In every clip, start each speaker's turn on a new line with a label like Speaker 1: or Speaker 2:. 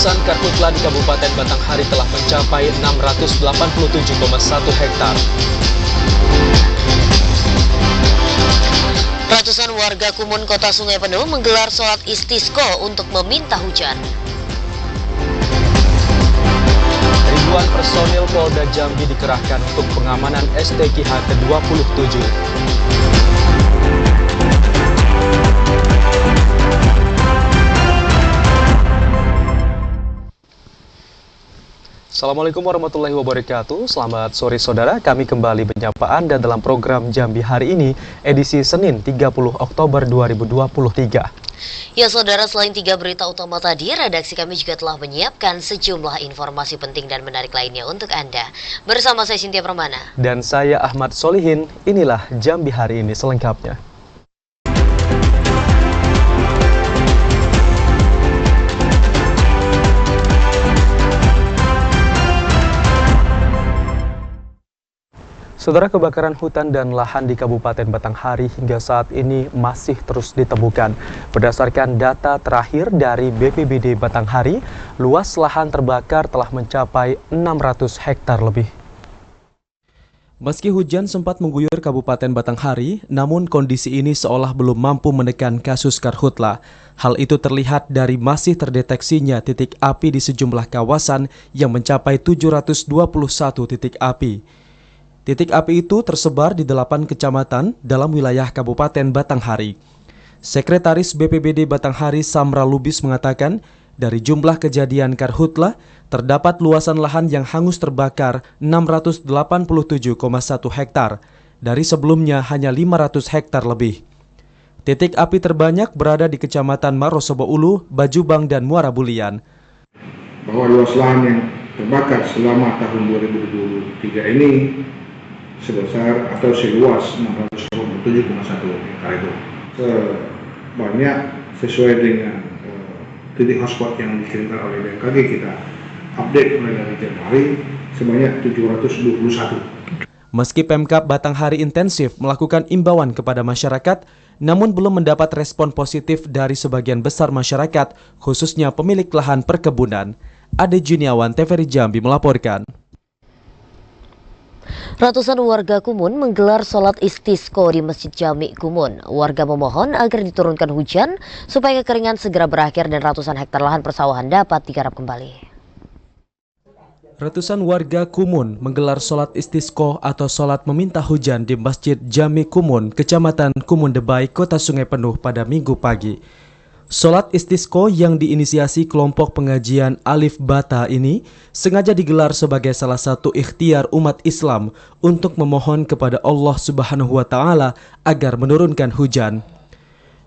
Speaker 1: Kawasan Karhutla di Kabupaten Batanghari telah mencapai 687,1 hektar.
Speaker 2: Ratusan warga Kumun, Kota Sungai Penuh menggelar sholat istisqo untuk meminta hujan.
Speaker 1: Ribuan personil Polda Jambi dikerahkan untuk pengamanan STQH ke-27. Assalamualaikum warahmatullahi wabarakatuh. Selamat sore saudara, kami kembali menyapa Anda dalam program Jambi hari ini, edisi Senin 30 Oktober 2023.
Speaker 2: Ya saudara, selain 3 berita utama tadi, redaksi kami juga telah menyiapkan sejumlah informasi penting dan menarik lainnya untuk Anda. Bersama saya Cynthia Permana.
Speaker 1: Dan saya Ahmad Solihin, inilah Jambi hari ini selengkapnya. Saudara, kebakaran hutan dan lahan di Kabupaten Batanghari hingga saat ini masih terus ditemukan. Berdasarkan data terakhir dari BPBD Batanghari, luas lahan terbakar telah mencapai 600 hektar lebih. Meski hujan sempat mengguyur Kabupaten Batanghari, namun kondisi ini seolah belum mampu menekan kasus Karhutla. Hal itu terlihat dari masih terdeteksinya titik api di sejumlah kawasan yang mencapai 721 titik api. Titik api itu tersebar di 8 kecamatan dalam wilayah Kabupaten Batanghari. Sekretaris BPBD Batanghari Samra Lubis mengatakan, dari jumlah kejadian Karhutla, terdapat luasan lahan yang hangus terbakar 687,1 hektar, dari sebelumnya hanya 500 hektar lebih. Titik api terbanyak berada di Kecamatan Marosobo Ulu, Bajubang, dan Muara Bulian.
Speaker 3: Bahwa luas lahan yang terbakar selama tahun 2023 ini sebesar atau seluas 627,1 hektar itu. Sebanyak sesuai dengan titik hotspot yang dikirimkan oleh BMKG, kita update mulai dari Januari sebanyak 721.
Speaker 1: Meski Pemkab Batanghari intensif melakukan imbauan kepada masyarakat, namun belum mendapat respon positif dari sebagian besar masyarakat, khususnya pemilik lahan perkebunan. Ade Juniawan, TVRI Jambi melaporkan.
Speaker 2: Ratusan warga Kumun menggelar sholat istisqo di Masjid Jami Kumun. Warga memohon agar diturunkan hujan supaya kekeringan segera berakhir dan ratusan hektar lahan persawahan dapat digarap kembali.
Speaker 1: Ratusan warga Kumun menggelar sholat istisqo atau sholat meminta hujan di Masjid Jami Kumun, Kecamatan Kumun Debai, Kota Sungai Penuh pada Minggu pagi. Sholat istisqo yang diinisiasi kelompok pengajian Alif Bata ini sengaja digelar sebagai salah satu ikhtiar umat Islam untuk memohon kepada Allah Subhanahu wa Ta'ala agar menurunkan hujan.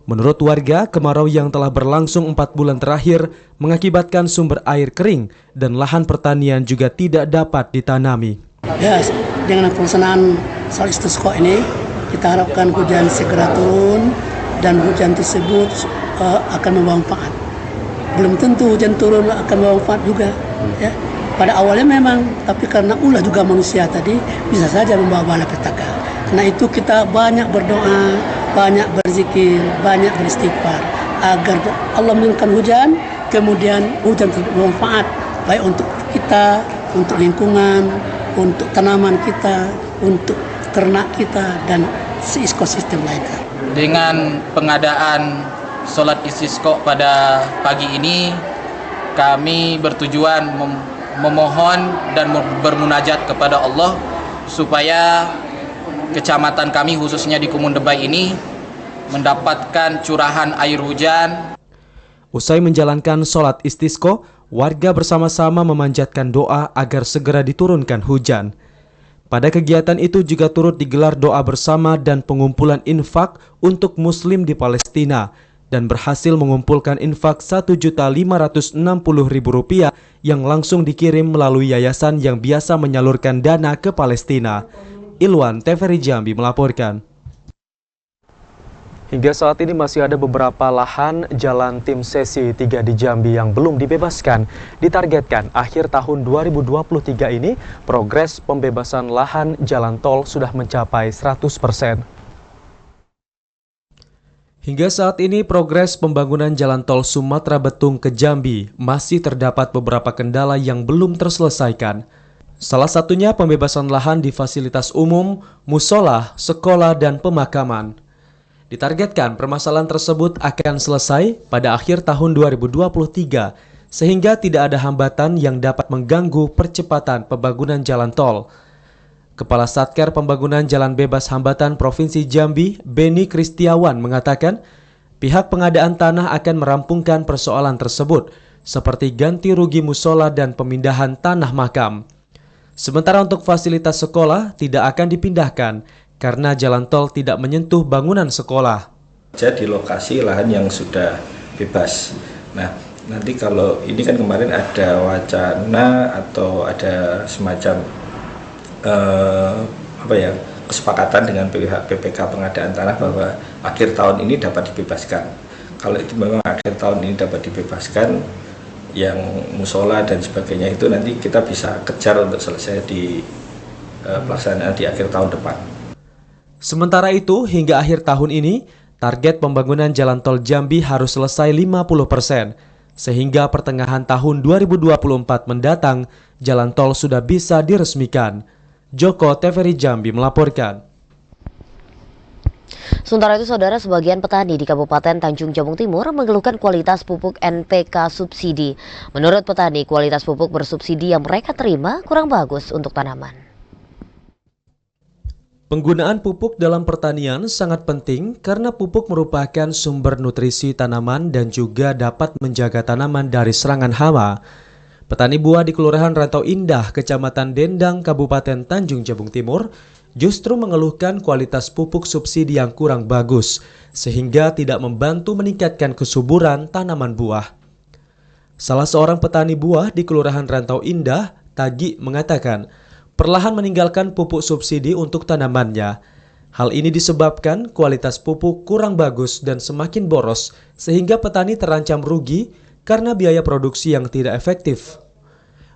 Speaker 1: Menurut warga, kemarau yang telah berlangsung 4 bulan terakhir mengakibatkan sumber air kering dan lahan pertanian juga tidak dapat ditanami.
Speaker 4: Ya, dengan pelaksanaan sholat istisqo ini kita harapkan hujan segera turun dan hujan tersebut akan membawa manfaat. Belum tentu hujan turun akan membawa manfaat juga. Ya. Pada awalnya memang, tapi karena ulah juga manusia tadi bisa saja membawa malapetaka. Karena itu kita banyak berdoa, banyak berzikir, banyak beristighfar agar Allah menurunkan hujan, kemudian hujan bermanfaat baik untuk kita, untuk lingkungan, untuk tanaman kita, untuk ternak kita dan ekosistem lainnya.
Speaker 5: Dengan pengadaan sholat istisqo pada pagi ini, kami bertujuan memohon dan bermunajat kepada Allah supaya kecamatan kami khususnya di Kumun Debai ini mendapatkan curahan air hujan.
Speaker 1: Usai menjalankan sholat istisqo, warga bersama-sama memanjatkan doa agar segera diturunkan hujan. Pada kegiatan itu juga turut digelar doa bersama dan pengumpulan infak untuk Muslim di Palestina dan berhasil mengumpulkan infak Rp1.560.000 yang langsung dikirim melalui yayasan yang biasa menyalurkan dana ke Palestina. Ilwan, TVRI Jambi melaporkan. Hingga saat ini masih ada beberapa lahan jalan tim sesi 3 di Jambi yang belum dibebaskan. Ditargetkan akhir tahun 2023 ini progres pembebasan lahan jalan tol sudah mencapai 100%. Hingga saat ini progres pembangunan jalan tol Sumatera Betung ke Jambi masih terdapat beberapa kendala yang belum terselesaikan. Salah satunya pembebasan lahan di fasilitas umum, musola, sekolah, dan pemakaman. Ditargetkan permasalahan tersebut akan selesai pada akhir tahun 2023, sehingga tidak ada hambatan yang dapat mengganggu percepatan pembangunan jalan tol. Kepala Satker Pembangunan Jalan Bebas Hambatan Provinsi Jambi, Beni Kristiawan, mengatakan pihak pengadaan tanah akan merampungkan persoalan tersebut, seperti ganti rugi musola dan pemindahan tanah makam. Sementara untuk fasilitas sekolah tidak akan dipindahkan karena jalan tol tidak menyentuh bangunan sekolah.
Speaker 6: Jadi lokasi lahan yang sudah bebas. Nah, nanti kalau ini kan kemarin ada wacana atau ada semacam kesepakatan dengan pihak PPK pengadaan tanah bahwa akhir tahun ini dapat dibebaskan. Kalau itu memang akhir tahun ini dapat dibebaskan, yang musola dan sebagainya itu nanti kita bisa kejar untuk selesai di pelaksanaan di akhir tahun depan.
Speaker 1: Sementara itu, hingga akhir tahun ini, target pembangunan jalan tol Jambi harus selesai 50%, sehingga pertengahan tahun 2024 mendatang, jalan tol sudah bisa diresmikan. Joko TVRI Jambi melaporkan.
Speaker 2: Sementara itu, saudara, sebagian petani di Kabupaten Tanjung Jabung Timur mengeluhkan kualitas pupuk NPK subsidi. Menurut petani, kualitas pupuk bersubsidi yang mereka terima kurang bagus untuk tanaman.
Speaker 1: Penggunaan pupuk dalam pertanian sangat penting karena pupuk merupakan sumber nutrisi tanaman dan juga dapat menjaga tanaman dari serangan hama. Petani buah di Kelurahan Rantau Indah, Kecamatan Dendang, Kabupaten Tanjung Jabung Timur, justru mengeluhkan kualitas pupuk subsidi yang kurang bagus, sehingga tidak membantu meningkatkan kesuburan tanaman buah. Salah seorang petani buah di Kelurahan Rantau Indah, Tagi, mengatakan perlahan meninggalkan pupuk subsidi untuk tanamannya. Hal ini disebabkan kualitas pupuk kurang bagus dan semakin boros, sehingga petani terancam rugi karena biaya produksi yang tidak efektif.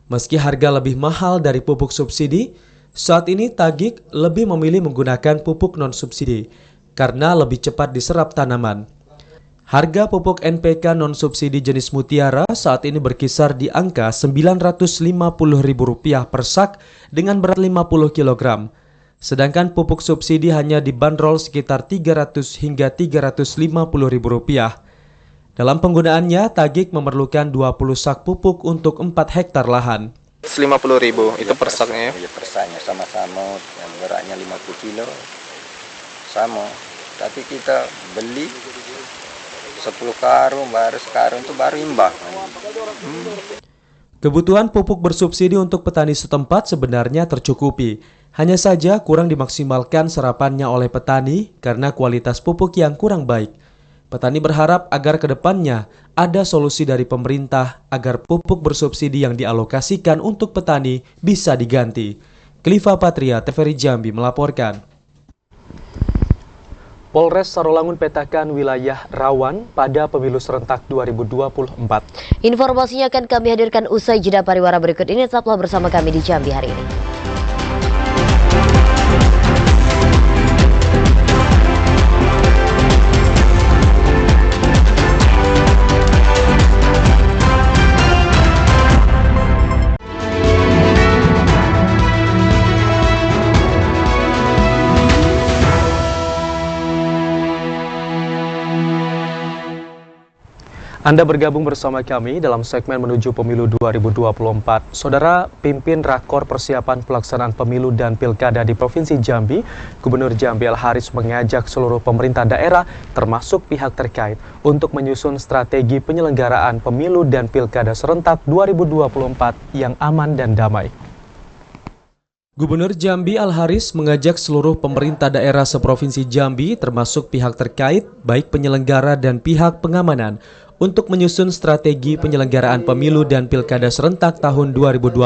Speaker 1: Meski harga lebih mahal dari pupuk subsidi, saat ini Tagik lebih memilih menggunakan pupuk non-subsidi karena lebih cepat diserap tanaman. Harga pupuk NPK non-subsidi jenis Mutiara saat ini berkisar di angka Rp950.000 per sak dengan berat 50 kg. Sedangkan pupuk subsidi hanya dibanderol sekitar Rp300 hingga Rp350.000. Dalam penggunaannya, Tagik memerlukan 20 sak pupuk untuk 4 hektar lahan.
Speaker 7: 50.000 itu per saknya ya?
Speaker 8: Iya, per saknya sama-sama, yang beratnya 50 kilo sama. Tapi kita beli 10 karung, baru sekarung itu baru imbang.
Speaker 1: Kebutuhan pupuk bersubsidi untuk petani setempat sebenarnya tercukupi. Hanya saja kurang dimaksimalkan serapannya oleh petani karena kualitas pupuk yang kurang baik. Petani berharap agar ke depannya ada solusi dari pemerintah agar pupuk bersubsidi yang dialokasikan untuk petani bisa diganti. Kliva Patria, TVRI Jambi melaporkan. Polres Sarolangun petakan wilayah rawan pada pemilu serentak 2024.
Speaker 2: Informasinya akan kami hadirkan usai jeda pariwara berikut ini. Tetaplah bersama kami di Jambi hari ini.
Speaker 1: Anda bergabung bersama kami dalam segmen menuju pemilu 2024. Saudara, pimpin Rakor Persiapan Pelaksanaan Pemilu dan Pilkada di Provinsi Jambi, Gubernur Jambi Al-Haris mengajak seluruh pemerintah daerah termasuk pihak terkait untuk menyusun strategi penyelenggaraan pemilu dan pilkada serentak 2024 yang aman dan damai. Gubernur Jambi Al-Haris mengajak seluruh pemerintah daerah seprovinsi Jambi termasuk pihak terkait, baik penyelenggara dan pihak pengamanan, untuk menyusun strategi penyelenggaraan pemilu dan pilkada serentak tahun 2024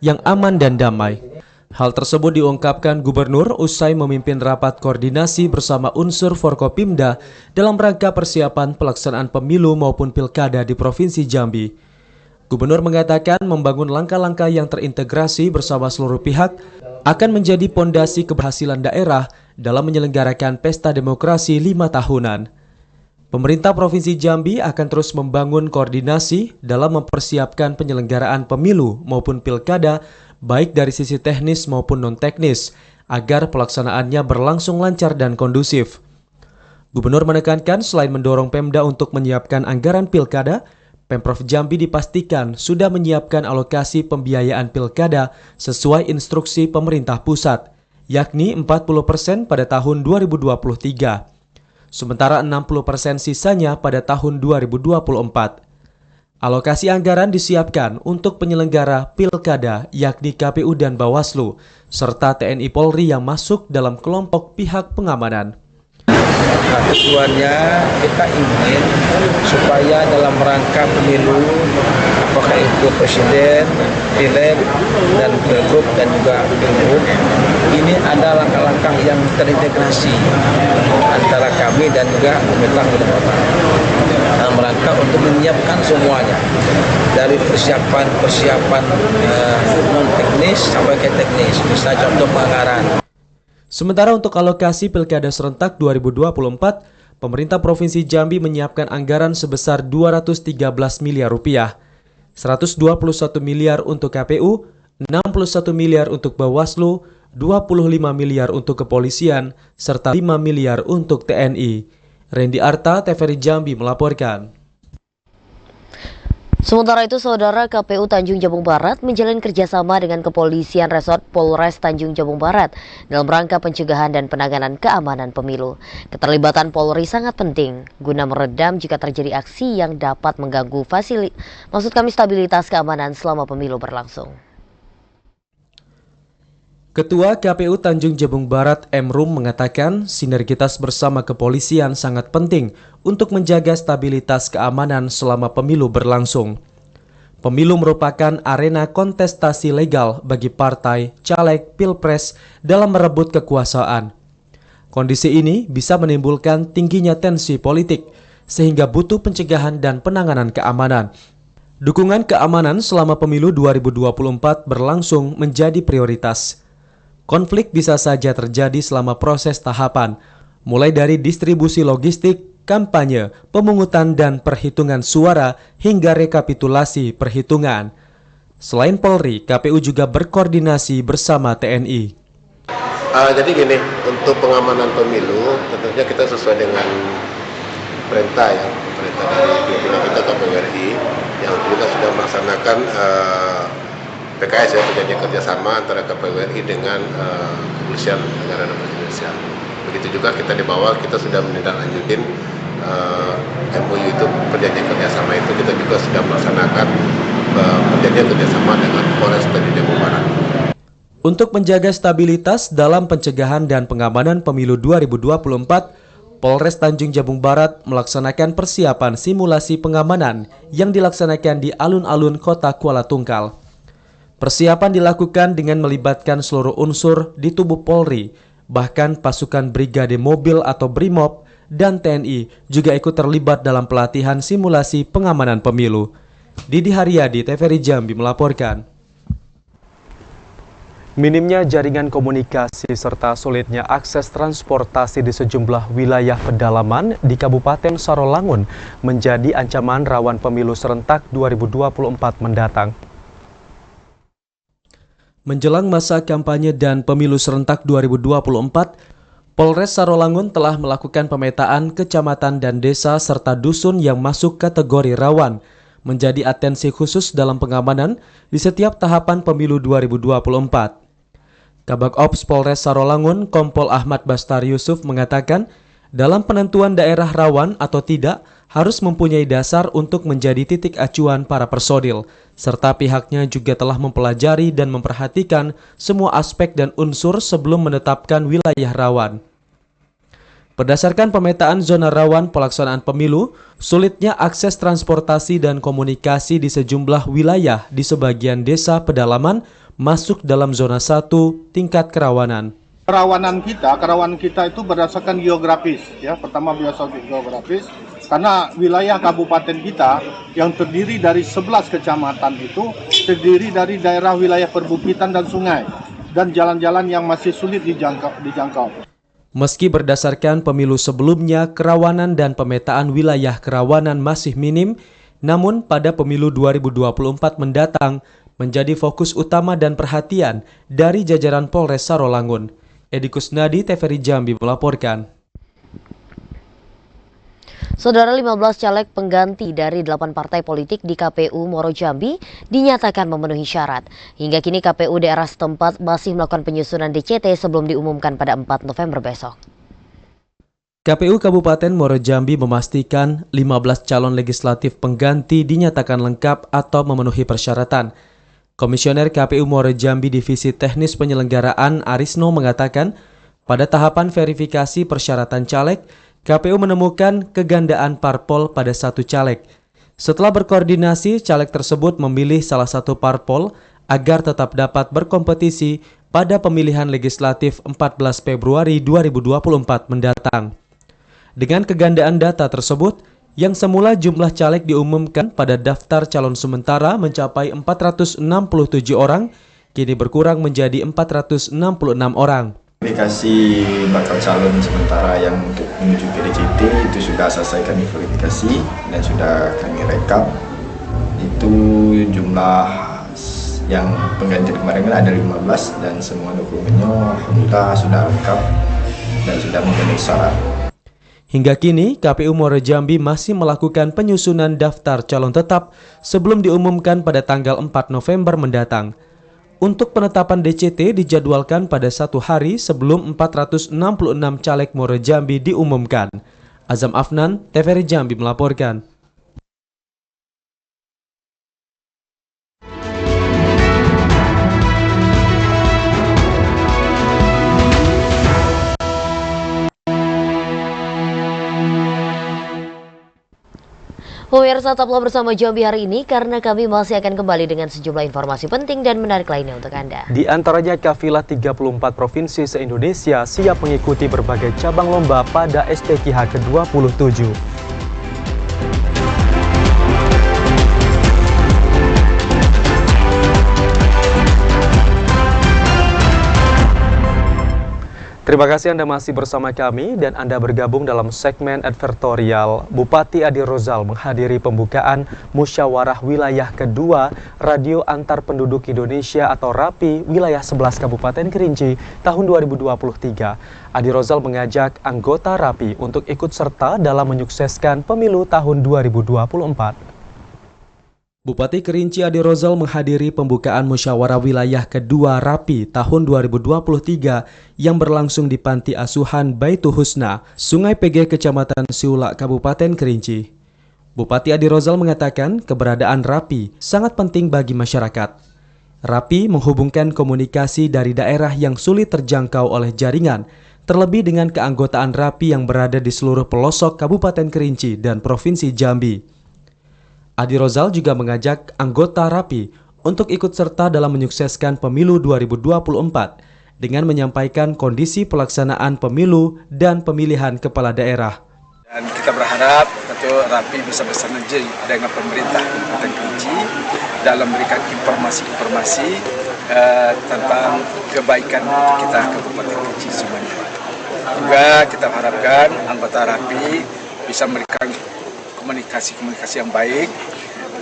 Speaker 1: yang aman dan damai. Hal tersebut diungkapkan Gubernur usai memimpin rapat koordinasi bersama unsur Forkopimda dalam rangka persiapan pelaksanaan pemilu maupun pilkada di Provinsi Jambi. Gubernur mengatakan membangun langkah-langkah yang terintegrasi bersama seluruh pihak akan menjadi pondasi keberhasilan daerah dalam menyelenggarakan pesta demokrasi 5 tahunan. Pemerintah Provinsi Jambi akan terus membangun koordinasi dalam mempersiapkan penyelenggaraan pemilu maupun pilkada, baik dari sisi teknis maupun non-teknis, agar pelaksanaannya berlangsung lancar dan kondusif. Gubernur menekankan selain mendorong Pemda untuk menyiapkan anggaran pilkada, Pemprov Jambi dipastikan sudah menyiapkan alokasi pembiayaan pilkada sesuai instruksi pemerintah pusat, yakni 40% pada tahun 2023. Sementara 60% sisanya pada tahun 2024. Alokasi anggaran disiapkan untuk penyelenggara pilkada yakni KPU dan Bawaslu, serta TNI Polri yang masuk dalam kelompok pihak pengamanan.
Speaker 6: Nah, tujuannya kita ingin supaya dalam rangka pemilu, apakah itu presiden, pileg, dan pilgub dan juga pilgub, ini ada langkah-langkah yang terintegrasi antara kami dan juga pemerintah kota dalam rangka untuk menyiapkan semuanya dari persiapan non teknis sampai ke teknis, misalnya contoh penganggaran.
Speaker 1: Sementara untuk alokasi Pilkada Serentak 2024, pemerintah Provinsi Jambi menyiapkan anggaran sebesar 213 miliar rupiah, 121 miliar untuk KPU, 61 miliar untuk Bawaslu, 25 miliar untuk kepolisian, serta 5 miliar untuk TNI. Randy Arta, TVRI Jambi melaporkan.
Speaker 2: Sementara itu, Saudara, KPU Tanjung Jabung Barat menjalin kerjasama dengan Kepolisian Resort Polres Tanjung Jabung Barat dalam rangka pencegahan dan penanganan keamanan pemilu. Keterlibatan Polri sangat penting guna meredam jika terjadi aksi yang dapat mengganggu stabilitas keamanan selama pemilu berlangsung.
Speaker 1: Ketua KPU Tanjung Jabung Barat M. Rum mengatakan sinergitas bersama kepolisian sangat penting untuk menjaga stabilitas keamanan selama pemilu berlangsung. Pemilu merupakan arena kontestasi legal bagi partai, caleg, pilpres dalam merebut kekuasaan. Kondisi ini bisa menimbulkan tingginya tensi politik sehingga butuh pencegahan dan penanganan keamanan. Dukungan keamanan selama pemilu 2024 berlangsung menjadi prioritas. Konflik bisa saja terjadi selama proses tahapan, mulai dari distribusi logistik, kampanye, pemungutan dan perhitungan suara hingga rekapitulasi perhitungan. Selain Polri, KPU juga berkoordinasi bersama TNI.
Speaker 9: Jadi gini, untuk pengamanan pemilu tentunya kita sesuai dengan perintah dari pimpinan kita KPU RI yang juga sudah melaksanakan PKS perjanjian kerjasama antara KPU RI dengan Kepolisian Negara Republik Indonesia. Begitu juga kita di bawah kita sudah menindaklanjutin MOU itu, perjanjian kerjasama itu kita juga sudah melaksanakan perjanjian kerjasama dengan Polres Tanjung Jabung Barat.
Speaker 1: Untuk menjaga stabilitas dalam pencegahan dan pengamanan pemilu 2024, Polres Tanjung Jabung Barat melaksanakan persiapan simulasi pengamanan yang dilaksanakan di alun-alun kota Kuala Tungkal. Persiapan dilakukan dengan melibatkan seluruh unsur di tubuh Polri, bahkan pasukan Brigade Mobil atau BRIMOB dan TNI juga ikut terlibat dalam pelatihan simulasi pengamanan pemilu. Didi Haryadi, TVRI Jambi melaporkan. Minimnya jaringan komunikasi serta sulitnya akses transportasi di sejumlah wilayah pedalaman di Kabupaten Sarolangun menjadi ancaman rawan pemilu serentak 2024 mendatang. Menjelang masa kampanye dan pemilu serentak 2024, Polres Sarolangun telah melakukan pemetaan kecamatan dan desa serta dusun yang masuk kategori rawan, menjadi atensi khusus dalam pengamanan di setiap tahapan pemilu 2024. Kabag Ops Polres Sarolangun, Kompol Ahmad Bastar Yusuf mengatakan, dalam penentuan daerah rawan atau tidak harus mempunyai dasar untuk menjadi titik acuan para personil, serta pihaknya juga telah mempelajari dan memperhatikan semua aspek dan unsur sebelum menetapkan wilayah rawan. Berdasarkan pemetaan zona rawan pelaksanaan pemilu, sulitnya akses transportasi dan komunikasi di sejumlah wilayah di sebagian desa pedalaman masuk dalam zona 1 tingkat kerawanan.
Speaker 10: Kerawanan kita itu berdasarkan geografis, ya. Pertama berdasarkan geografis, karena wilayah kabupaten kita yang terdiri dari 11 kecamatan itu terdiri dari daerah wilayah perbukitan dan sungai dan jalan-jalan yang masih sulit dijangkau.
Speaker 1: Meski berdasarkan pemilu sebelumnya, kerawanan dan pemetaan wilayah kerawanan masih minim, namun pada pemilu 2024 mendatang menjadi fokus utama dan perhatian dari jajaran Polres Sarolangun. Edi Kusnadi, TVRI Jambi melaporkan.
Speaker 2: Saudara, 15 caleg pengganti dari 8 partai politik di KPU Muaro Jambi dinyatakan memenuhi syarat. Hingga kini KPU daerah setempat masih melakukan penyusunan DCT sebelum diumumkan pada 4 November besok.
Speaker 1: KPU Kabupaten Muaro Jambi memastikan 15 calon legislatif pengganti dinyatakan lengkap atau memenuhi persyaratan. Komisioner KPU Muaro Jambi Divisi Teknis Penyelenggaraan Arisno mengatakan, pada tahapan verifikasi persyaratan caleg, KPU menemukan kegandaan parpol pada satu caleg. Setelah berkoordinasi, caleg tersebut memilih salah satu parpol agar tetap dapat berkompetisi pada pemilihan legislatif 14 Februari 2024 mendatang. Dengan kegandaan data tersebut, yang semula jumlah caleg diumumkan pada daftar calon sementara mencapai 467 orang, kini berkurang menjadi 466 orang.
Speaker 6: Verifikasi bakal calon sementara yang untuk menuju ke DCT itu sudah selesai kami verifikasi dan sudah kami rekap. Itu jumlah yang pengganti kemarin ada 15 dan semua dokumennya alhamdulillah sudah lengkap dan sudah memenuhi syarat.
Speaker 1: Hingga kini, KPU Muaro Jambi masih melakukan penyusunan daftar calon tetap sebelum diumumkan pada tanggal 4 November mendatang. Untuk penetapan DCT dijadwalkan pada 1 hari sebelum 466 caleg Muaro Jambi diumumkan. Azam Afnan, TVRI Jambi melaporkan.
Speaker 2: Pemirsa, tetaplah bersama Jambi hari ini karena kami masih akan kembali dengan sejumlah informasi penting dan menarik lainnya untuk Anda.
Speaker 1: Di antaranya kafilah 34 provinsi se-Indonesia siap mengikuti berbagai cabang lomba pada STQH ke-27. Terima kasih Anda masih bersama kami dan Anda bergabung dalam segmen advertorial. Bupati Adi Rozal menghadiri pembukaan Musyawarah Wilayah Kedua Radio Antar Penduduk Indonesia atau RAPI Wilayah 11 Kabupaten Kerinci tahun 2023. Adi Rozal mengajak anggota RAPI untuk ikut serta dalam menyukseskan pemilu tahun 2024. Bupati Kerinci Adi Rozal menghadiri pembukaan Musyawarah Wilayah Kedua RAPI tahun 2023 yang berlangsung di Panti Asuhan Baitul Husna, Sungai PG, Kecamatan Siulak, Kabupaten Kerinci. Bupati Adi Rozal mengatakan keberadaan RAPI sangat penting bagi masyarakat. RAPI menghubungkan komunikasi dari daerah yang sulit terjangkau oleh jaringan, terlebih dengan keanggotaan RAPI yang berada di seluruh pelosok Kabupaten Kerinci dan Provinsi Jambi. Adi Rozal juga mengajak anggota RAPI untuk ikut serta dalam menyukseskan pemilu 2024 dengan menyampaikan kondisi pelaksanaan pemilu dan pemilihan kepala daerah.
Speaker 11: Dan kita berharap tentu RAPI bisa bersinergi dengan pemerintah Kabupaten Kerinci dalam memberikan informasi-informasi tentang kebaikan kita Kabupaten Kerinci semuanya. Juga kita harapkan anggota RAPI bisa memberikan komunikasi yang baik,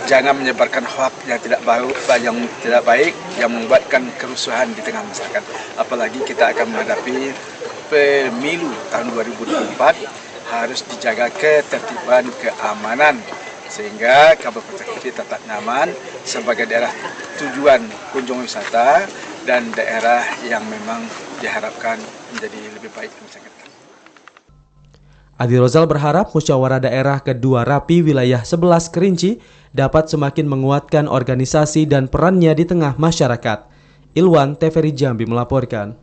Speaker 11: jangan menyebarkan hoax yang tidak baik yang membuatkan kerusuhan di tengah masyarakat. Apalagi kita akan menghadapi pemilu tahun 2024, harus dijaga ketertiban, keamanan sehingga Kabupaten Kerinci tetap nyaman sebagai daerah tujuan kunjungan wisata dan daerah yang memang diharapkan menjadi lebih baik di masa depan.
Speaker 1: Adi Rozal berharap musyawarah daerah kedua RAPI wilayah 11 Kerinci dapat semakin menguatkan organisasi dan perannya di tengah masyarakat. Ilwan, TVRI Jambi melaporkan.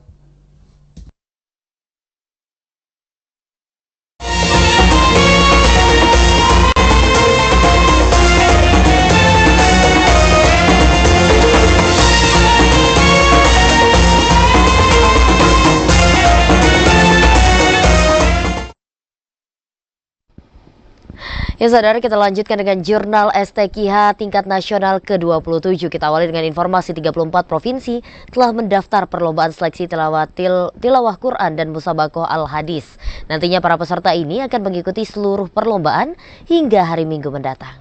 Speaker 2: Ya saudara, kita lanjutkan dengan jurnal STQH tingkat nasional ke-27. Kita awali dengan informasi 34 provinsi telah mendaftar perlombaan seleksi tilawah Quran dan Musabakoh Al-Hadis. Nantinya para peserta ini akan mengikuti seluruh perlombaan hingga hari Minggu mendatang.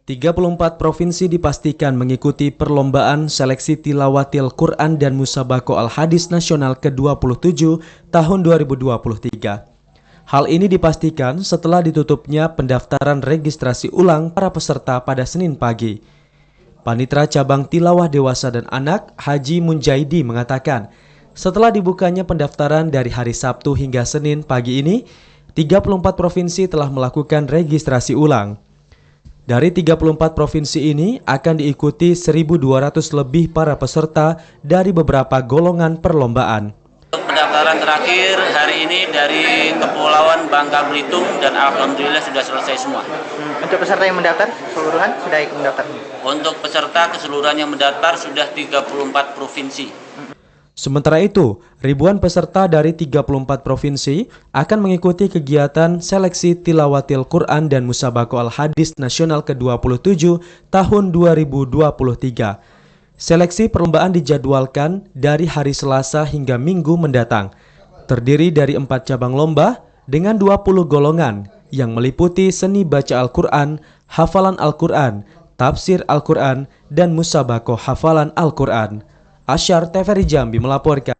Speaker 1: 34 provinsi dipastikan mengikuti perlombaan seleksi tilawatil Quran dan Musabakoh Al-Hadis nasional ke-27 tahun 2023. Hal ini dipastikan setelah ditutupnya pendaftaran registrasi ulang para peserta pada Senin pagi. Panitra Cabang Tilawah Dewasa dan Anak, Haji Munjaidi mengatakan, setelah dibukanya pendaftaran dari hari Sabtu hingga Senin pagi ini, 34 provinsi telah melakukan registrasi ulang. Dari 34 provinsi ini akan diikuti 1.200 lebih para peserta dari beberapa golongan perlombaan.
Speaker 12: Pendaftaran terakhir hari ini dari Kepulauan Bangka Belitung dan alhamdulillah sudah selesai semua.
Speaker 13: Untuk peserta yang mendaftar keseluruhan sudah ikut mendaftar?
Speaker 12: Untuk peserta keseluruhan yang mendaftar sudah 34 provinsi.
Speaker 1: Sementara itu, ribuan peserta dari 34 provinsi akan mengikuti kegiatan seleksi tilawatil Quran dan Musabakoh Al-Hadis nasional ke-27 tahun 2023. Seleksi perlombaan dijadwalkan dari hari Selasa hingga Minggu mendatang. Terdiri dari 4 cabang lomba dengan 20 golongan yang meliputi seni baca Al-Quran, hafalan Al-Quran, tafsir Al-Quran, dan musabakoh hafalan Al-Quran. Asyar TVRI Jambi melaporkan.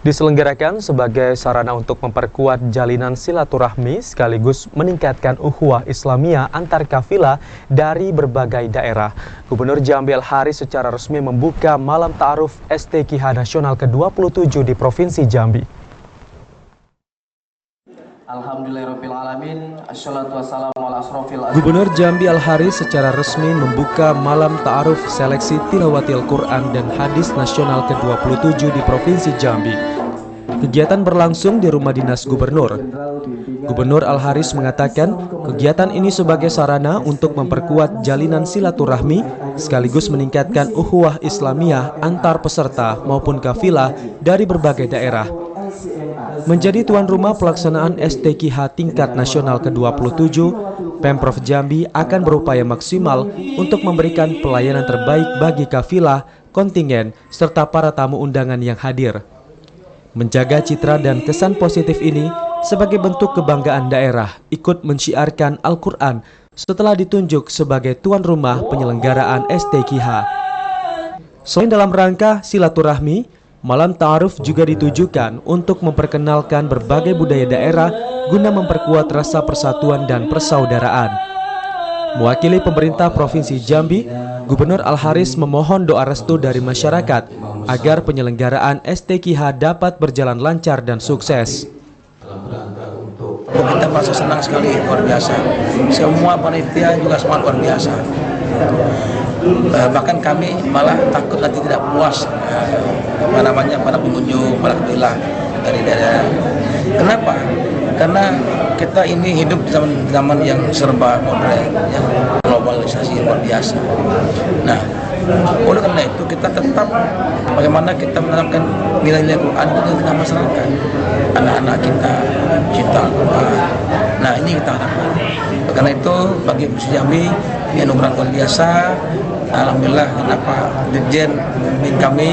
Speaker 1: Diselenggarakan sebagai sarana untuk memperkuat jalinan silaturahmi sekaligus meningkatkan ukhuwah Islamiyah antar kafilah dari berbagai daerah. Gubernur Jambi Al-Haris secara resmi membuka Malam Ta'aruf STQH Nasional ke-27 di Provinsi Jambi. Gubernur Jambi Al-Haris secara resmi membuka Malam Ta'aruf Seleksi Tilawatil Quran dan Hadis Nasional ke-27 di Provinsi Jambi. Kegiatan berlangsung di Rumah Dinas Gubernur. Gubernur Al-Haris mengatakan kegiatan ini sebagai sarana untuk memperkuat jalinan silaturahmi sekaligus meningkatkan ukhuwah Islamiyah antar peserta maupun kafilah dari berbagai daerah. Menjadi tuan rumah pelaksanaan STQH tingkat nasional ke-27, Pemprov Jambi akan berupaya maksimal untuk memberikan pelayanan terbaik bagi kafilah, kontingen, serta para tamu undangan yang hadir. Menjaga citra dan kesan positif ini sebagai bentuk kebanggaan daerah ikut mensyiarkan Al-Quran setelah ditunjuk sebagai tuan rumah penyelenggaraan STQH. Selain dalam rangka silaturahmi, Malam Ta'aruf juga ditujukan untuk memperkenalkan berbagai budaya daerah guna memperkuat rasa persatuan dan persaudaraan. Mewakili pemerintah Provinsi Jambi, Gubernur Al-Haris memohon doa restu dari masyarakat agar penyelenggaraan STQH dapat berjalan lancar dan sukses.
Speaker 14: Kita merasa senang sekali, luar biasa. Semua panitia juga semangat luar biasa. Bahkan kami malah takut nanti tidak puas para pengunjung, para kafilah dari daerah. Kenapa? Karena kita ini hidup di zaman yang serba modern, yang globalisasi luar biasa. Nah, oleh karena itu kita tetap bagaimana kita menanamkan nilai-nilai Quran di tengah masyarakat, anak-anak kita cinta Al-Quran. Nah, ini kita harapkan. Karena itu bagi Provinsi Jambi ini anugerah luar biasa. Alhamdulillah, kenapa Dirjen memimpin kami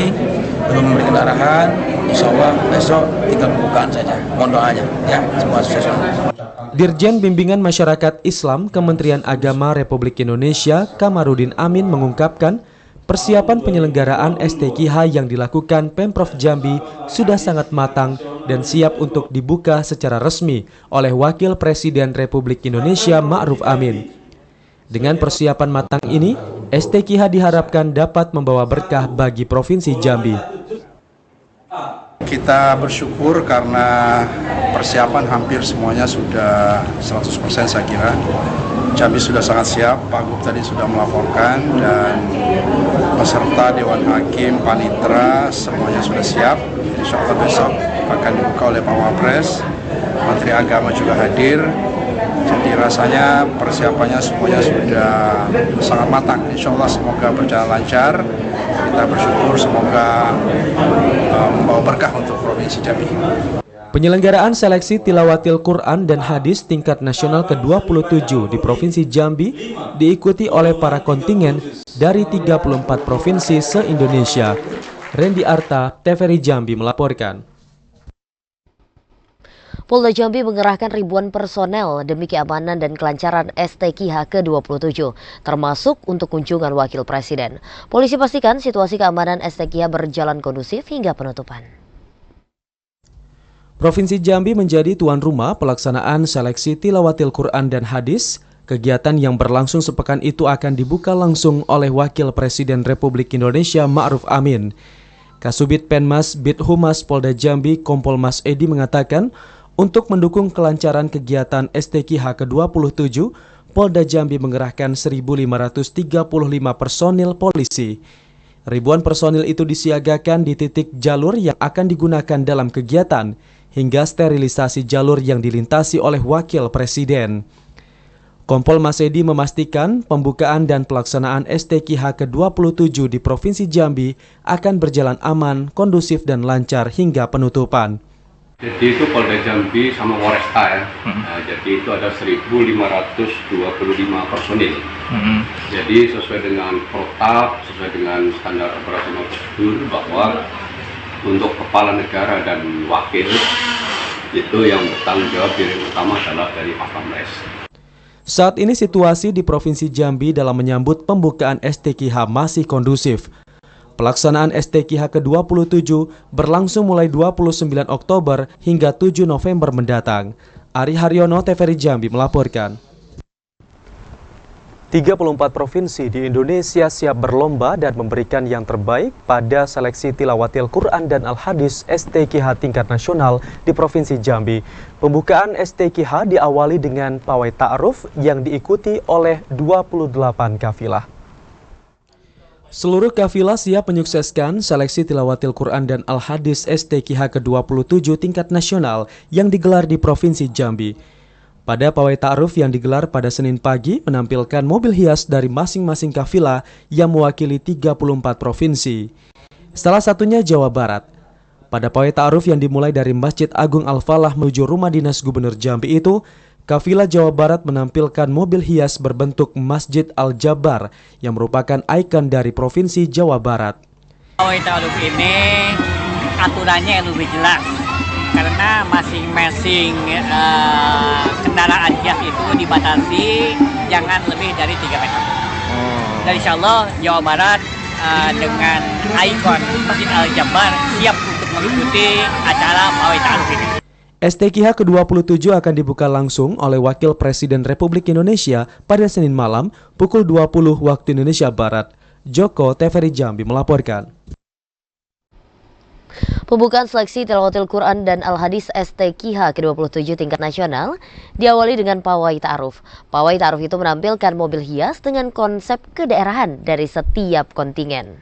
Speaker 14: memberikan arahan, insya Allah besok tinggal pembukaan saja, mohon doanya ya, semua sukses.
Speaker 1: Dirjen Bimbingan Masyarakat Islam Kementerian Agama Republik Indonesia Kamarudin Amin mengungkapkan persiapan penyelenggaraan STQH yang dilakukan Pemprov Jambi sudah sangat matang dan siap untuk dibuka secara resmi oleh Wakil Presiden Republik Indonesia Ma'ruf Amin. Dengan persiapan matang ini, STQH diharapkan dapat membawa berkah bagi Provinsi Jambi.
Speaker 15: Kita bersyukur karena persiapan hampir semuanya sudah 100% saya kira. Jambi sudah sangat siap, Pak Gub tadi sudah melaporkan dan peserta Dewan Hakim, Panitra semuanya sudah siap. Insya Allah besok akan dibuka oleh Pak Wapres, Menteri Agama juga hadir. Jadi rasanya persiapannya semuanya sudah sangat matang. Insya Allah semoga berjalan lancar. Kita bersyukur semoga membawa berkah untuk Provinsi Jambi.
Speaker 1: Penyelenggaraan seleksi tilawatil Quran dan hadis tingkat nasional ke-27 di Provinsi Jambi diikuti oleh para kontingen dari 34 provinsi se-Indonesia. Randy Arta, TVRI Jambi melaporkan.
Speaker 2: Polda Jambi mengerahkan ribuan personel demi keamanan dan kelancaran STQH ke-27, termasuk untuk kunjungan Wakil Presiden. Polisi pastikan situasi keamanan STQH berjalan kondusif hingga penutupan.
Speaker 1: Provinsi Jambi menjadi tuan rumah pelaksanaan seleksi tilawatil Quran dan hadis. Kegiatan yang berlangsung sepekan itu akan dibuka langsung oleh Wakil Presiden Republik Indonesia Ma'ruf Amin. Kasubit Penmas Bithumas Polda Jambi Kompolmas Edi mengatakan, untuk mendukung kelancaran kegiatan STQH ke-27, Polda Jambi mengerahkan 1.535 personil polisi. Ribuan personil itu disiagakan di titik jalur yang akan digunakan dalam kegiatan, hingga sterilisasi jalur yang dilintasi oleh Wakil Presiden. Kompol Mas Edi memastikan pembukaan dan pelaksanaan STQH ke-27 di Provinsi Jambi akan berjalan aman, kondusif dan lancar hingga penutupan.
Speaker 16: Jadi itu Polda Jambi sama Foresta ya. Nah, jadi itu ada 1.525 personil. Jadi sesuai dengan protap, sesuai dengan standar operasional prosedur bahwa untuk kepala negara dan wakil itu yang bertanggung jawab yang utama adalah dari Pampres.
Speaker 1: Saat ini situasi di Provinsi Jambi dalam menyambut pembukaan STQH masih kondusif. Pelaksanaan STQH ke-27 berlangsung mulai 29 Oktober hingga 7 November mendatang. Ari Haryono, TVRI Jambi melaporkan. 34 provinsi di Indonesia siap berlomba dan memberikan yang terbaik pada seleksi tilawatil Quran dan Al-Hadis STQH tingkat nasional di Provinsi Jambi. Pembukaan STQH diawali dengan pawai ta'aruf yang diikuti oleh 28 kafilah. Seluruh kafilah siap menyukseskan seleksi tilawatil Quran dan Al-Hadis STQH ke-27 tingkat nasional yang digelar di Provinsi Jambi. Pada pawai ta'aruf yang digelar pada Senin pagi menampilkan mobil hias dari masing-masing kafilah yang mewakili 34 provinsi. Salah satunya Jawa Barat. Pada pawai ta'aruf yang dimulai dari Masjid Agung Al-Falah menuju Rumah Dinas Gubernur Jambi itu, kafilah Jawa Barat menampilkan mobil hias berbentuk Masjid Al-Jabar yang merupakan ikon dari Provinsi Jawa Barat.
Speaker 17: Pawai ta'aruf ini aturannya lebih jelas. Karena masing-masing kendaraan hias itu dibatasi jangan lebih dari 3 meter. Dan insya Allah Jawa Barat dengan ikon Masjid Al-Jabar siap untuk mengikuti acara pawai ta'aruf ini.
Speaker 1: STQH ke-27 akan dibuka langsung oleh Wakil Presiden Republik Indonesia pada Senin malam pukul 20 waktu Indonesia Barat. Joko, TVRI Jambi melaporkan.
Speaker 2: Pembukaan seleksi tilawatil Quran dan Al-Hadis STQH ke-27 tingkat nasional diawali dengan pawai ta'aruf. Pawai ta'aruf itu menampilkan mobil hias dengan konsep kedaerahan dari setiap kontingen.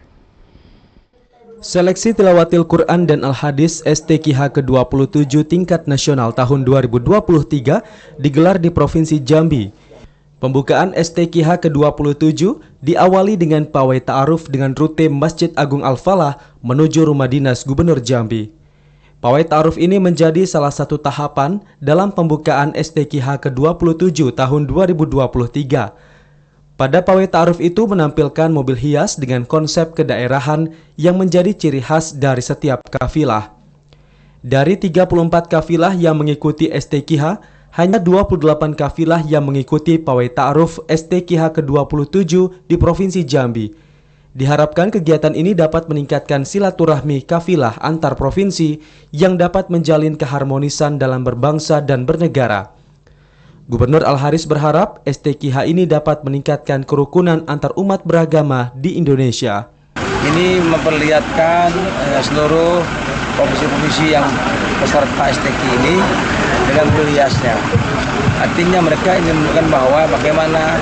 Speaker 1: Seleksi tilawatil Quran dan Al-Hadis STQH ke-27 tingkat nasional tahun 2023 digelar di Provinsi Jambi. Pembukaan STQH ke-27 diawali dengan pawai ta'aruf dengan rute Masjid Agung Al-Falah menuju Rumah Dinas Gubernur Jambi. Pawai ta'aruf ini menjadi salah satu tahapan dalam pembukaan STQH ke-27 tahun 2023. Pada pawai ta'aruf itu menampilkan mobil hias dengan konsep kedaerahan yang menjadi ciri khas dari setiap kafilah. Dari 34 kafilah yang mengikuti STQH, hanya 28 kafilah yang mengikuti pawai ta'aruf STQH ke-27 di Provinsi Jambi. Diharapkan kegiatan ini dapat meningkatkan silaturahmi kafilah antar provinsi yang dapat menjalin keharmonisan dalam berbangsa dan bernegara. Gubernur Al-Haris berharap STQH ini dapat meningkatkan kerukunan antar umat beragama di Indonesia.
Speaker 14: Ini memperlihatkan seluruh provinsi-provinsi yang peserta STQ ini dengan hiasnya. Artinya mereka ingin menunjukkan bahwa bagaimana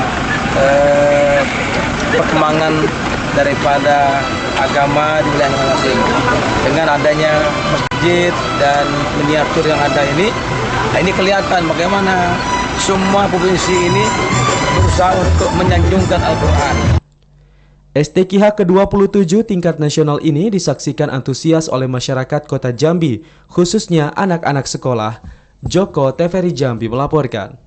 Speaker 14: perkembangan daripada agama di wilayah masing-masing. Dengan adanya masjid dan miniatur yang ada ini kelihatan bagaimana semua provinsi ini berusaha untuk menyanjungkan Al-Quran.
Speaker 1: STQH ke-27 tingkat nasional ini disaksikan antusias oleh masyarakat Kota Jambi, khususnya anak-anak sekolah. Joko TVRI Jambi melaporkan.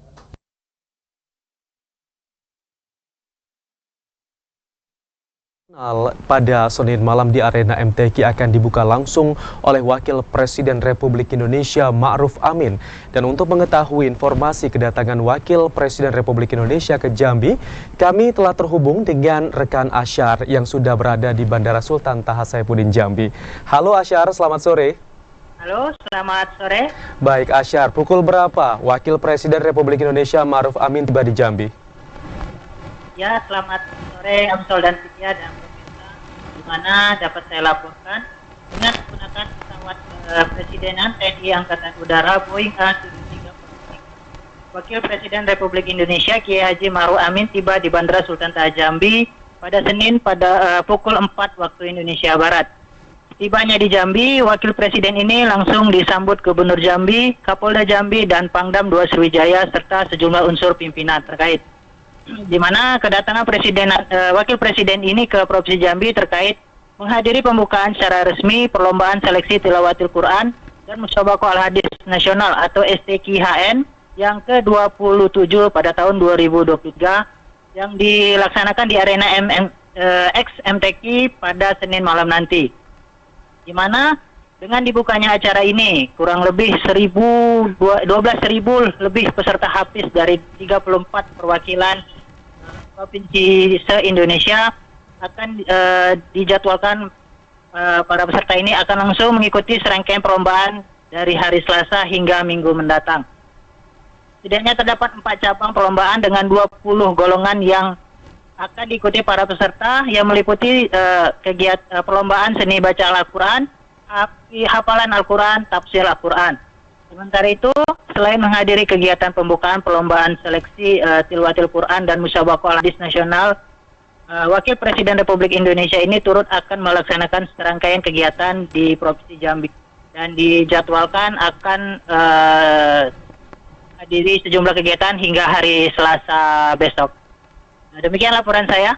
Speaker 1: Pada Senin malam di Arena MTQ akan dibuka langsung oleh Wakil Presiden Republik Indonesia Ma'ruf Amin. Dan untuk mengetahui informasi kedatangan Wakil Presiden Republik Indonesia ke Jambi, kami telah terhubung dengan rekan Asyar yang sudah berada di Bandara Sultan Taha Saifuddin Jambi. Halo Asyar, selamat sore.
Speaker 18: Halo, selamat sore.
Speaker 1: Baik Asyar, pukul berapa Wakil Presiden Republik Indonesia Ma'ruf Amin tiba di Jambi?
Speaker 18: Ya, selamat sore Amsol dan Titia dan pemirsa, di mana dapat saya laporkan dengan menggunakan pesawat Presidenan TNI Angkatan Udara Boeing A734. Wakil Presiden Republik Indonesia Kiai Haji Ma'ruf Amin tiba di Bandara Sultan Taha Jambi pada Senin pada pukul 4 waktu Indonesia Barat. Tibanya di Jambi, Wakil Presiden ini langsung disambut Gubernur Jambi, Kapolda Jambi, dan Pangdam 2 Sriwijaya serta sejumlah unsur pimpinan terkait. Di mana kedatangan Wakil Presiden ini ke Provinsi Jambi terkait menghadiri pembukaan secara resmi perlombaan seleksi tilawatil Quran dan Musabaqah Al-Hadis Nasional atau STQHN yang ke-27 pada tahun 2023 yang dilaksanakan di Arena MTQ pada Senin malam nanti. Di mana dengan dibukanya acara ini, kurang lebih 12.000 lebih peserta hafiz dari 34 perwakilan provinsi se-Indonesia akan dijadwalkan para peserta ini akan langsung mengikuti serangkaian perlombaan dari hari Selasa hingga Minggu mendatang. Setidaknya terdapat 4 cabang perlombaan dengan 20 golongan yang akan diikuti para peserta yang meliputi kegiatan perlombaan seni baca Al-Quran, hafalan Al-Quran, tafsir Al-Quran. Sementara itu, selain menghadiri kegiatan pembukaan perlombaan seleksi tilawatil Quran dan Musabaqah Al-Hadis Nasional, Wakil Presiden Republik Indonesia ini turut akan melaksanakan serangkaian kegiatan di Provinsi Jambi dan dijadwalkan akan hadiri sejumlah kegiatan hingga hari Selasa besok. Nah, demikian laporan saya.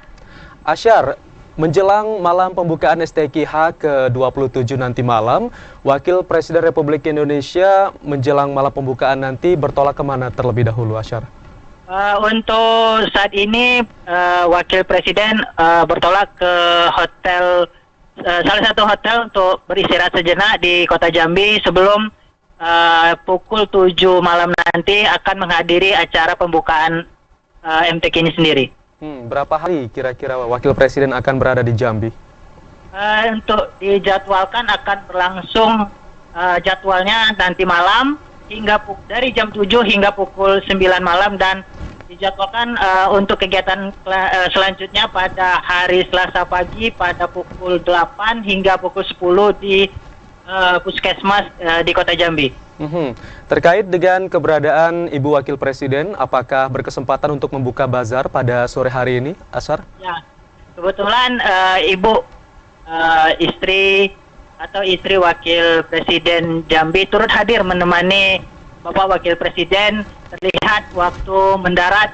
Speaker 1: Asyar, menjelang malam pembukaan STQH ke-27 nanti malam, Wakil Presiden Republik Indonesia menjelang malam pembukaan nanti bertolak kemana terlebih dahulu, Asyar?
Speaker 18: Untuk saat ini, Wakil Presiden bertolak ke hotel, salah satu hotel untuk beristirahat sejenak di Kota Jambi sebelum pukul 7 malam nanti akan menghadiri acara pembukaan MTQ ini sendiri.
Speaker 1: Berapa hari kira-kira Wakil Presiden akan berada di Jambi?
Speaker 18: Untuk dijadwalkan akan berlangsung jadwalnya nanti malam hingga dari jam 7 hingga pukul 9 malam dan dijadwalkan untuk kegiatan selanjutnya pada hari Selasa pagi pada pukul 8 hingga pukul 10 di Puskesmas di Kota Jambi.
Speaker 1: Terkait dengan keberadaan Ibu Wakil Presiden, apakah berkesempatan untuk membuka bazar pada sore hari ini, Asyar?
Speaker 18: Ya, kebetulan Ibu istri Wakil Presiden Jambi turut hadir menemani Bapak Wakil Presiden. Terlihat waktu mendarat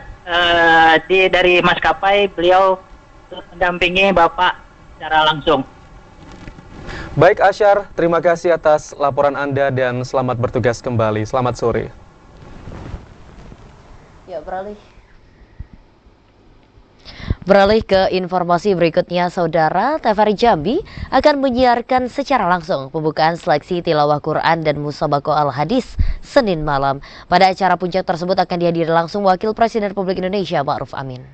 Speaker 18: dari maskapai, beliau mendampingi Bapak secara langsung.
Speaker 1: Baik Asyar, terima kasih atas laporan Anda dan selamat bertugas kembali. Selamat sore.
Speaker 2: Ya, beralih ke informasi berikutnya, Saudara, TVRI Jambi akan menyiarkan secara langsung pembukaan seleksi tilawah Quran dan Musabaqah Al-Hadis Senin malam. Pada acara puncak tersebut akan dihadiri langsung Wakil Presiden Republik Indonesia Ma'ruf Amin.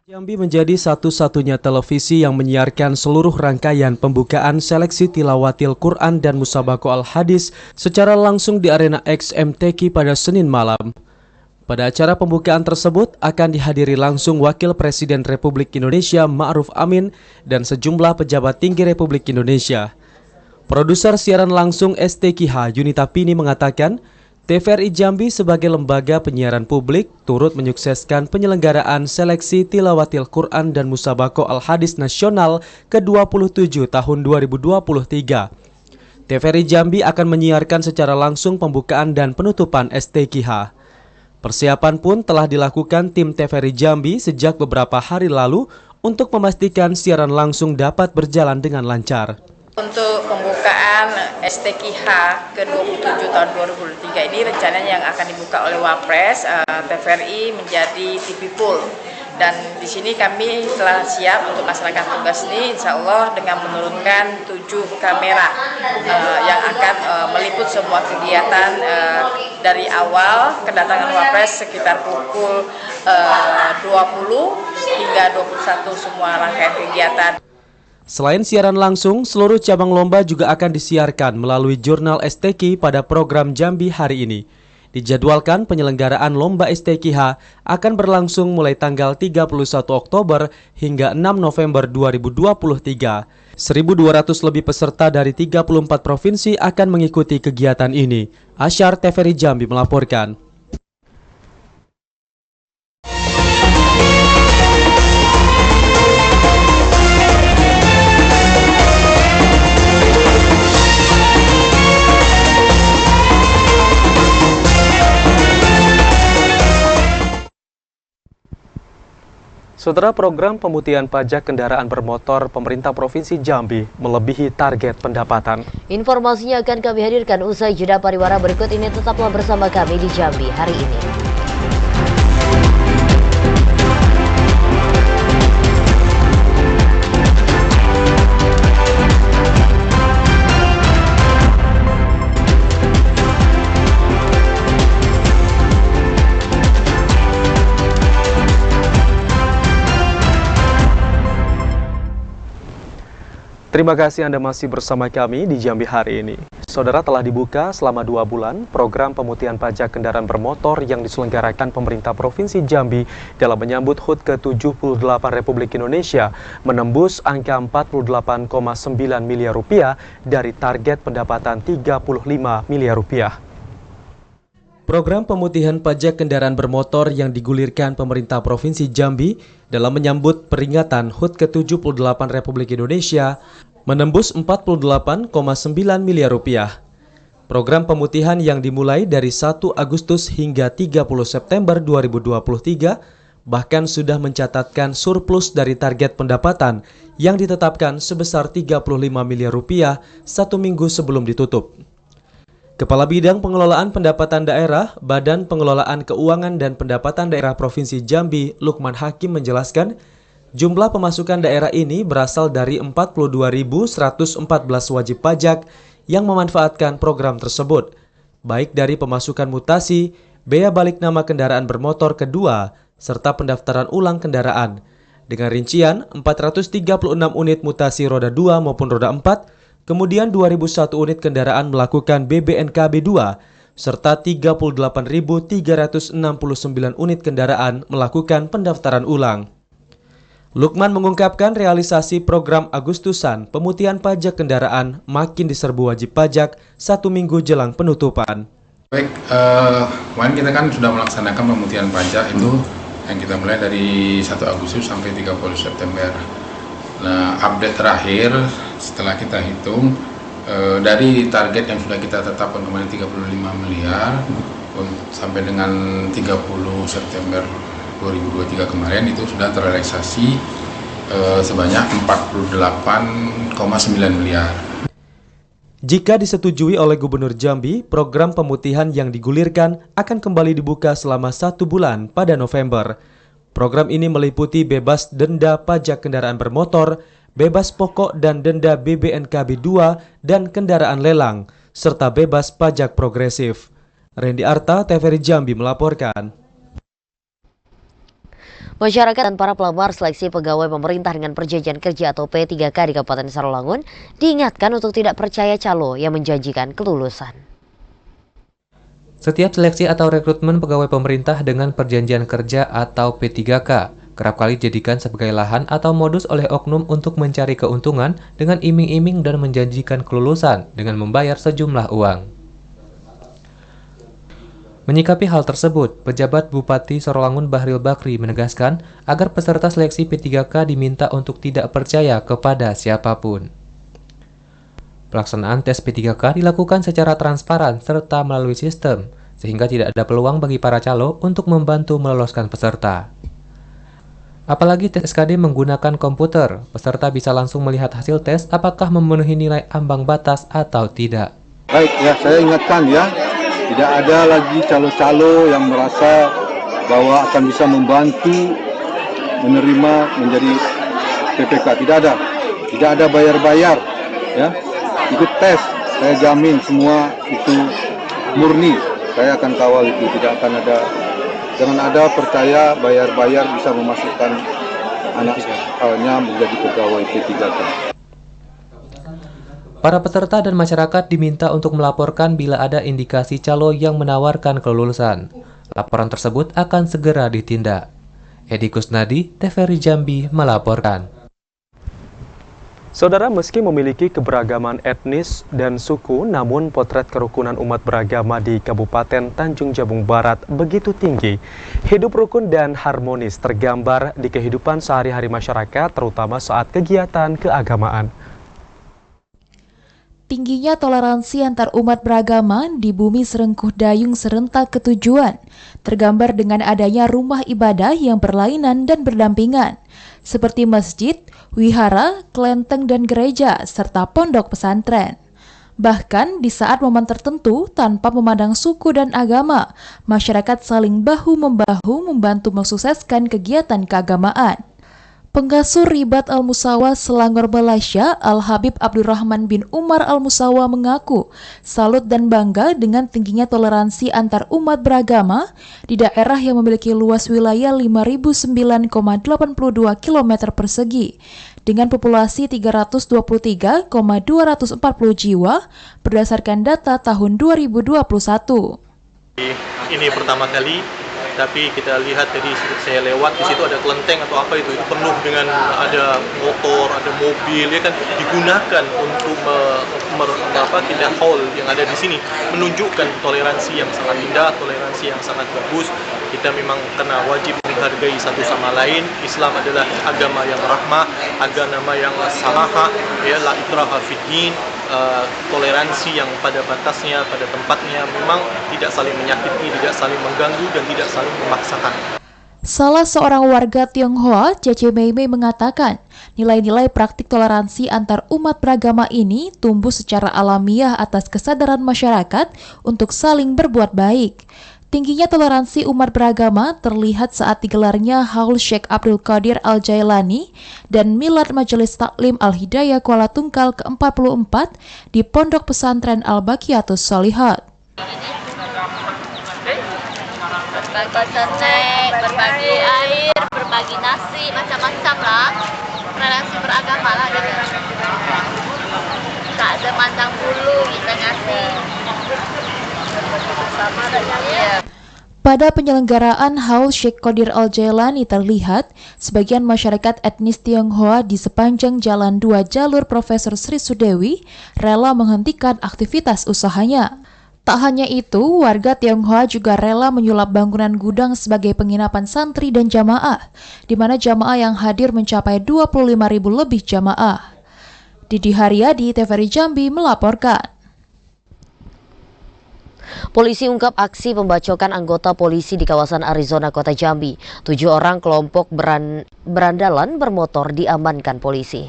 Speaker 1: Jambi menjadi satu-satunya televisi yang menyiarkan seluruh rangkaian pembukaan seleksi tilawatil Quran dan Musabaqah Al-Hadis secara langsung di Arena MTQ pada Senin malam. Pada acara pembukaan tersebut akan dihadiri langsung Wakil Presiden Republik Indonesia Ma'ruf Amin dan sejumlah pejabat tinggi Republik Indonesia. Produser siaran langsung STQH Yunita Pini mengatakan, TVRI Jambi sebagai lembaga penyiaran publik turut menyukseskan penyelenggaraan seleksi tilawatil Quran dan Musabaqah Al-Hadis Nasional ke-27 tahun 2023. TVRI Jambi akan menyiarkan secara langsung pembukaan dan penutupan STQH. Persiapan pun telah dilakukan tim TVRI Jambi sejak beberapa hari lalu untuk memastikan siaran langsung dapat berjalan dengan lancar.
Speaker 19: Untuk pembukaan STKH ke-27 tahun 2023 ini rencananya yang akan dibuka oleh Wapres, TVRI menjadi TV pool. Dan di sini kami telah siap untuk melaksanakan tugas ini, insya Allah dengan menurunkan 7 kamera yang akan meliput semua kegiatan dari awal kedatangan Wapres sekitar pukul 20 hingga 21 semua rangkaian kegiatan.
Speaker 1: Selain siaran langsung, seluruh cabang lomba juga akan disiarkan melalui jurnal STQ pada program Jambi hari ini. Dijadwalkan penyelenggaraan Lomba STQH akan berlangsung mulai tanggal 31 Oktober hingga 6 November 2023. 1.200 lebih peserta dari 34 provinsi akan mengikuti kegiatan ini. Asyar TVRI Jambi melaporkan. Saudara, program pemutihan pajak kendaraan bermotor pemerintah Provinsi Jambi melebihi target pendapatan.
Speaker 2: Informasinya akan kami hadirkan usai jeda pariwara berikut ini. Tetaplah bersama kami di Jambi hari ini.
Speaker 1: Terima kasih Anda masih bersama kami di Jambi hari ini. Saudara, telah dibuka selama 2 bulan program pemutihan pajak kendaraan bermotor yang diselenggarakan pemerintah Provinsi Jambi dalam menyambut HUT ke-78 Republik Indonesia menembus angka 48,9 miliar rupiah dari target pendapatan 35 miliar rupiah. Program pemutihan pajak kendaraan bermotor yang digulirkan pemerintah Provinsi Jambi dalam menyambut peringatan HUT ke-78 Republik Indonesia menembus 48,9 miliar rupiah. Program pemutihan yang dimulai dari 1 Agustus hingga 30 September 2023 bahkan sudah mencatatkan surplus dari target pendapatan yang ditetapkan sebesar 35 miliar rupiah 1 minggu sebelum ditutup. Kepala Bidang Pengelolaan Pendapatan Daerah, Badan Pengelolaan Keuangan dan Pendapatan Daerah Provinsi Jambi, Lukman Hakim menjelaskan, jumlah pemasukan daerah ini berasal dari 42.114 wajib pajak yang memanfaatkan program tersebut, baik dari pemasukan mutasi, bea balik nama kendaraan bermotor kedua, serta pendaftaran ulang kendaraan. Dengan rincian 436 unit mutasi roda 2 maupun roda 4, kemudian 2.001 unit kendaraan melakukan BBNKB 2, serta 38.369 unit kendaraan melakukan pendaftaran ulang. Lukman mengungkapkan realisasi program Agustusan pemutihan pajak kendaraan makin diserbu wajib pajak 1 minggu jelang penutupan.
Speaker 20: Baik, kemarin kita kan sudah melaksanakan pemutihan pajak itu yang kita mulai dari 1 Agustus sampai 30 September. Nah, update terakhir setelah kita hitung dari target yang sudah kita tetapkan kemarin 35 miliar sampai dengan 30 September 2023 kemarin itu sudah terrealisasi sebanyak 48,9 miliar.
Speaker 1: Jika disetujui oleh Gubernur Jambi, program pemutihan yang digulirkan akan kembali dibuka selama 1 bulan pada November. Program ini meliputi bebas denda pajak kendaraan bermotor, bebas pokok dan denda BBNKB 2 dan kendaraan lelang, serta bebas pajak progresif. Randy Arta, TVRI Jambi melaporkan.
Speaker 2: Masyarakat dan para pelamar seleksi pegawai pemerintah dengan perjanjian kerja atau P3K di Kabupaten Sarolangun diingatkan untuk tidak percaya calo yang menjanjikan kelulusan.
Speaker 21: Setiap seleksi atau rekrutmen pegawai pemerintah dengan perjanjian kerja atau P3K kerap kali dijadikan sebagai lahan atau modus oleh oknum untuk mencari keuntungan dengan iming-iming dan menjanjikan kelulusan dengan membayar sejumlah uang. Menyikapi hal tersebut, pejabat Bupati Sarolangun Bahril Bakri menegaskan agar peserta seleksi P3K diminta untuk tidak percaya kepada siapapun. Pelaksanaan tes P3K dilakukan secara transparan serta melalui sistem, sehingga tidak ada peluang bagi para calo untuk membantu meloloskan peserta. Apalagi tes SKD menggunakan komputer, peserta bisa langsung melihat hasil tes apakah memenuhi nilai ambang batas atau tidak.
Speaker 10: Baik ya, saya ingatkan ya, tidak ada lagi calo-calo yang merasa bahwa akan bisa membantu menerima menjadi PPK. Tidak ada bayar-bayar ya. Ikut tes, saya jamin semua itu murni. Saya akan kawal itu, tidak akan ada. Jangan ada percaya bayar-bayar bisa memasukkan anaknya menjadi pegawai P3K.
Speaker 21: Para peserta dan masyarakat diminta untuk melaporkan bila ada indikasi calo yang menawarkan kelulusan. Laporan tersebut akan segera ditindak. Edi Kusnadi, TVRI Jambi melaporkan.
Speaker 1: Saudara, meski memiliki keberagaman etnis dan suku, namun potret kerukunan umat beragama di Kabupaten Tanjung Jabung Barat begitu tinggi. Hidup rukun dan harmonis tergambar di kehidupan sehari-hari masyarakat, terutama saat kegiatan keagamaan.
Speaker 3: Tingginya toleransi antar umat beragama di bumi Serengkuh Dayung serentak ketujuan, tergambar dengan adanya rumah ibadah yang berlainan dan berdampingan, seperti masjid, wihara, kelenteng dan gereja, serta pondok pesantren. Bahkan di saat momen tertentu, tanpa memandang suku dan agama, masyarakat saling bahu-membahu membantu mensukseskan kegiatan keagamaan. Pengasuh Ribat Al-Musawa Selangor Malaysia, Al-Habib Abdurrahman bin Umar Al-Musawa mengaku salut dan bangga dengan tingginya toleransi antar umat beragama di daerah yang memiliki luas wilayah 5.009,82 km persegi dengan populasi 323,240 jiwa berdasarkan data tahun 2021.
Speaker 22: Ini pertama kali, tapi kita lihat tadi saya lewat di situ ada kelenteng atau apa itu penuh dengan ada motor, ada mobil, ya kan digunakan untuk tidak haul yang ada di sini, menunjukkan toleransi yang sangat indah, toleransi yang sangat bagus. Kita memang kena wajib menghargai satu sama lain. Islam adalah agama yang rahmah, agama yang samaha, ya la ikraha fid din. Toleransi yang pada batasnya, pada tempatnya, memang tidak saling menyakiti, tidak saling mengganggu, dan tidak saling memaksakan.
Speaker 3: Salah seorang warga Tionghoa, Cece Meimei mengatakan, nilai-nilai praktik toleransi antar umat beragama ini tumbuh secara alamiah atas kesadaran masyarakat untuk saling berbuat baik. Tingginya toleransi umat beragama terlihat saat digelarnya Haul Syekh Abdul Qadir Al-Jailani dan Milad Majelis Taklim Al-Hidayah Kuala Tungkal ke-44 di Pondok Pesantren Al-Baqiyatus Sholihat.
Speaker 23: Berbagi air, berbagi nasi, macam-macam lah. Toleransi beragama lah gitu. Tak ada mandang bulu, kita ngasih.
Speaker 3: Pada penyelenggaraan Haul Syekh Qadir Al-Jailani terlihat sebagian masyarakat etnis Tionghoa di sepanjang Jalan 2 Jalur Profesor Sri Sudewi rela menghentikan aktivitas usahanya. Tak hanya itu, warga Tionghoa juga rela menyulap bangunan gudang sebagai penginapan santri dan jamaah, di mana jamaah yang hadir mencapai 25.000 lebih jamaah. Didi Haryadi, TVRI Jambi melaporkan.
Speaker 2: Polisi ungkap aksi pembacokan anggota polisi di kawasan Arizona, Kota Jambi. 7 orang kelompok berandalan bermotor diamankan polisi.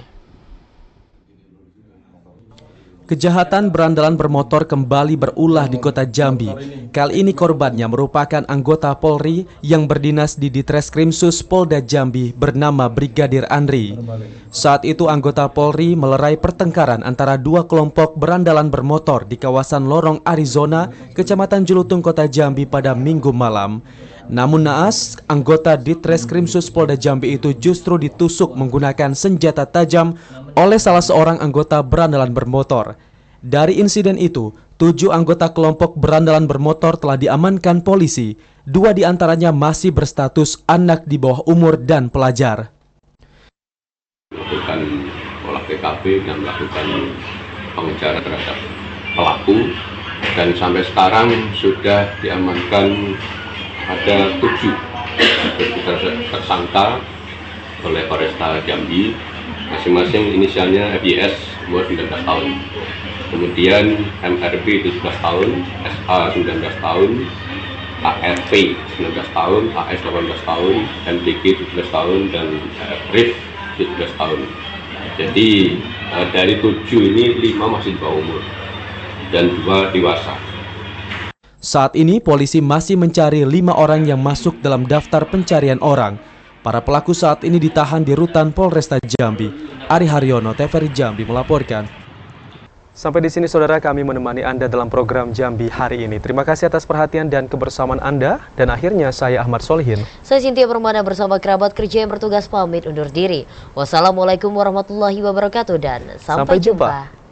Speaker 1: Kejahatan berandalan bermotor kembali berulah di Kota Jambi. Kali ini korbannya merupakan anggota Polri yang berdinas di Ditreskrimsus Polda Jambi bernama Brigadir Andri. Saat itu anggota Polri melerai pertengkaran antara dua kelompok berandalan bermotor di kawasan Lorong, Arizona, Kecamatan Julutung, Kota Jambi pada Minggu malam. Namun naas, anggota Ditreskrimsus Polda Jambi itu justru ditusuk menggunakan senjata tajam oleh salah seorang anggota berandalan bermotor. Dari insiden itu, 7 anggota kelompok berandalan bermotor telah diamankan polisi. 2 diantaranya masih berstatus anak di bawah umur dan pelajar.
Speaker 16: Melakukan olah TKP dan melakukan pengejaran terhadap pelaku, dan sampai sekarang sudah diamankan ada 7 tersangka oleh Polresta Jambi, masing-masing inisialnya FYS umur 19 tahun, kemudian MRB 17 tahun, SA 19 tahun, ARP 19 tahun, AS 18 tahun, MDG 17 tahun, dan RIF 17 tahun. Jadi dari 7 ini 5 masih di bawah umur dan 2 dewasa.
Speaker 1: Saat ini polisi masih mencari 5 orang yang masuk dalam daftar pencarian orang. Para pelaku saat ini ditahan di Rutan Polresta Jambi. Ari Haryono, TVRI Jambi melaporkan. Sampai di sini saudara, kami menemani Anda dalam program Jambi hari ini. Terima kasih atas perhatian dan kebersamaan Anda. Dan akhirnya saya Ahmad Solihin.
Speaker 2: Saya Cynthia Permana bersama kerabat kerja yang bertugas pamit undur diri. Wassalamualaikum warahmatullahi wabarakatuh dan sampai jumpa.